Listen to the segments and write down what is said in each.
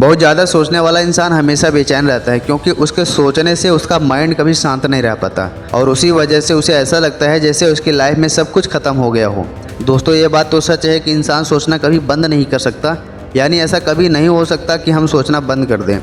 बहुत ज़्यादा सोचने वाला इंसान हमेशा बेचैन रहता है, क्योंकि उसके सोचने से उसका माइंड कभी शांत नहीं रह पाता और उसी वजह से उसे ऐसा लगता है जैसे उसकी लाइफ में सब कुछ खत्म हो गया हो। दोस्तों, ये बात तो सच है कि इंसान सोचना कभी बंद नहीं कर सकता, यानी ऐसा कभी नहीं हो सकता कि हम सोचना बंद कर दें,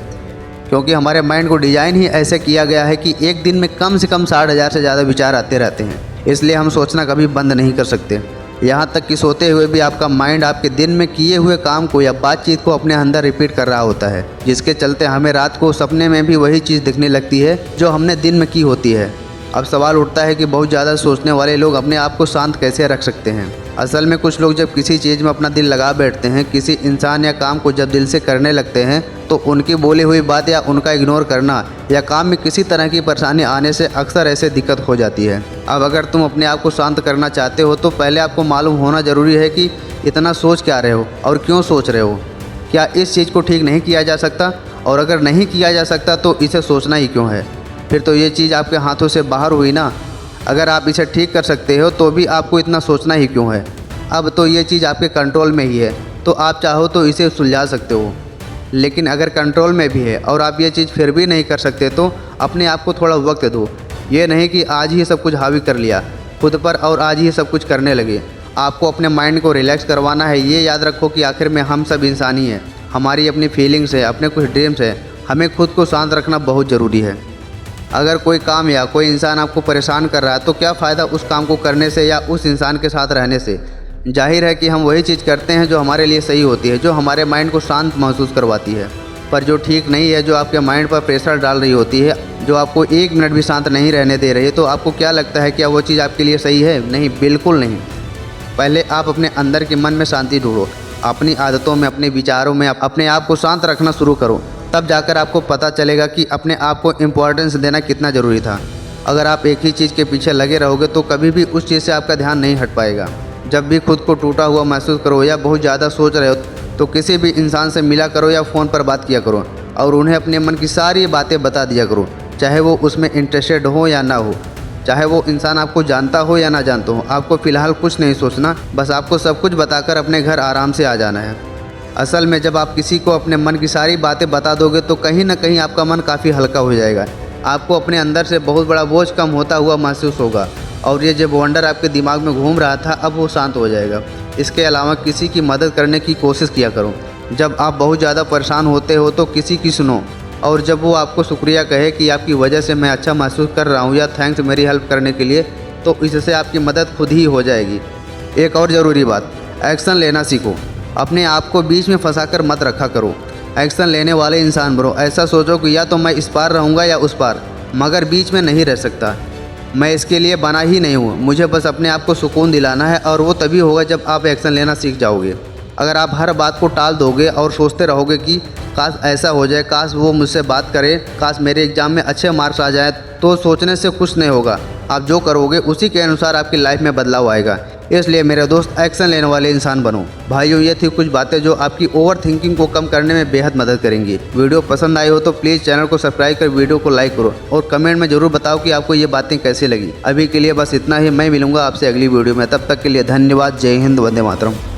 क्योंकि हमारे माइंड को डिज़ाइन ही ऐसे किया गया है कि एक दिन में कम से कम 60,000 से ज़्यादा विचार आते रहते हैं। इसलिए हम सोचना कभी बंद नहीं कर सकते। यहाँ तक कि सोते हुए भी आपका माइंड आपके दिन में किए हुए काम को या बातचीत को अपने अंदर रिपीट कर रहा होता है, जिसके चलते हमें रात को सपने में भी वही चीज़ दिखने लगती है जो हमने दिन में की होती है। अब सवाल उठता है कि बहुत ज़्यादा सोचने वाले लोग अपने आप को शांत कैसे रख सकते हैं। असल में कुछ लोग जब किसी चीज़ में अपना दिल लगा बैठते हैं, किसी इंसान या काम को जब दिल से करने लगते हैं, तो उनकी बोली हुई बात या उनका इग्नोर करना या काम में किसी तरह की परेशानी आने से अक्सर ऐसे दिक्कत हो जाती है। अब अगर तुम अपने आप को शांत करना चाहते हो तो पहले आपको मालूम होना ज़रूरी है कि इतना सोच क्या रहे हो और क्यों सोच रहे हो। क्या इस चीज़ को ठीक नहीं किया जा सकता? और अगर नहीं किया जा सकता तो इसे सोचना ही क्यों है? फिर तो ये चीज़ आपके हाथों से बाहर हुई ना। अगर आप इसे ठीक कर सकते हो तो भी आपको इतना सोचना ही क्यों है? अब तो ये चीज़ आपके कंट्रोल में ही है, तो आप चाहो तो इसे सुलझा सकते हो। लेकिन अगर कंट्रोल में भी है और आप ये चीज़ फिर भी नहीं कर सकते तो अपने आप को थोड़ा वक्त दो। ये नहीं कि आज ही सब कुछ हावी कर लिया खुद पर और आज ही सब कुछ करने लगे। आपको अपने माइंड को रिलैक्स करवाना है। ये याद रखो कि आखिर में हम सब इंसान ही हैं, हमारी अपनी फीलिंग्स है, अपने कुछ ड्रीम्स है। हमें खुद को शांत रखना बहुत ज़रूरी है। अगर कोई काम या कोई इंसान आपको परेशान कर रहा है तो क्या फ़ायदा उस काम को करने से या उस इंसान के साथ रहने से। जाहिर है कि हम वही चीज़ करते हैं जो हमारे लिए सही होती है, जो हमारे माइंड को शांत महसूस करवाती है। पर जो ठीक नहीं है, जो आपके माइंड पर प्रेशर डाल रही होती है, जो आपको एक मिनट भी शांत नहीं रहने दे रही है, तो आपको क्या लगता है क्या वो चीज़ आपके लिए सही है? नहीं, बिल्कुल नहीं। पहले आप अपने अंदर के मन में शांति ढूंढो, अपनी आदतों में, अपने विचारों में अपने आप को शांत रखना शुरू करो। तब जाकर आपको पता चलेगा कि अपने आप को इम्पोर्टेंस देना कितना ज़रूरी था। अगर आप एक ही चीज़ के पीछे लगे रहोगे तो कभी भी उस चीज़ से आपका ध्यान नहीं हट पाएगा। जब भी खुद को टूटा हुआ महसूस करो या बहुत ज़्यादा सोच रहे हो तो किसी भी इंसान से मिला करो या फ़ोन पर बात किया करो और उन्हें अपने मन की सारी बातें बता दिया करो, चाहे वो उसमें इंटरेस्टेड हो या ना हो, चाहे वो इंसान आपको जानता हो या ना जानता हो। आपको फ़िलहाल कुछ नहीं सोचना, बस आपको सब कुछ बताकर अपने घर आराम से आ जाना है। असल में जब आप किसी को अपने मन की सारी बातें बता दोगे तो कहीं ना कहीं आपका मन काफ़ी हल्का हो जाएगा। आपको अपने अंदर से बहुत बड़ा बोझ कम होता हुआ महसूस होगा और ये जब वंडर आपके दिमाग में घूम रहा था अब वो शांत हो जाएगा। इसके अलावा किसी की मदद करने की कोशिश किया करो। जब आप बहुत ज़्यादा परेशान होते हो तो किसी की सुनो, और जब वो आपको शुक्रिया कहे कि आपकी वजह से मैं अच्छा महसूस कर रहा हूँ या थैंक्स मेरी हेल्प करने के लिए, तो इससे आपकी मदद खुद ही हो जाएगी। एक और ज़रूरी बात, एक्शन लेना सीखो। अपने आप को बीच में फंसाकर मत रखा करो। एक्शन लेने वाले इंसान बनो। ऐसा सोचो कि या तो मैं इस पार रहूँगा या उस पार, मगर बीच में नहीं रह सकता। मैं इसके लिए बना ही नहीं हूँ। मुझे बस अपने आप को सुकून दिलाना है और वो तभी होगा जब आप एक्शन लेना सीख जाओगे। अगर आप हर बात को टाल दोगे और सोचते रहोगे कि काश ऐसा हो जाए, काश वो मुझसे बात करे, काश मेरे एग्ज़ाम में अच्छे मार्क्स आ जाए, तो सोचने से कुछ नहीं होगा। आप जो करोगे उसी के अनुसार आपकी लाइफ में बदलाव आएगा। इसलिए मेरे दोस्त, एक्शन लेने वाले इंसान बनो। भाइयों, ये थी कुछ बातें जो आपकी ओवर थिंकिंग को कम करने में बेहद मदद करेंगी। वीडियो पसंद आई हो तो प्लीज़ चैनल को सब्सक्राइब कर वीडियो को लाइक करो और कमेंट में ज़रूर बताओ कि आपको ये बातें कैसी लगी। अभी के लिए बस इतना ही। मैं मिलूंगा आपसे अगली वीडियो में। तब तक के लिए धन्यवाद। जय हिंद, वंदे मातरम।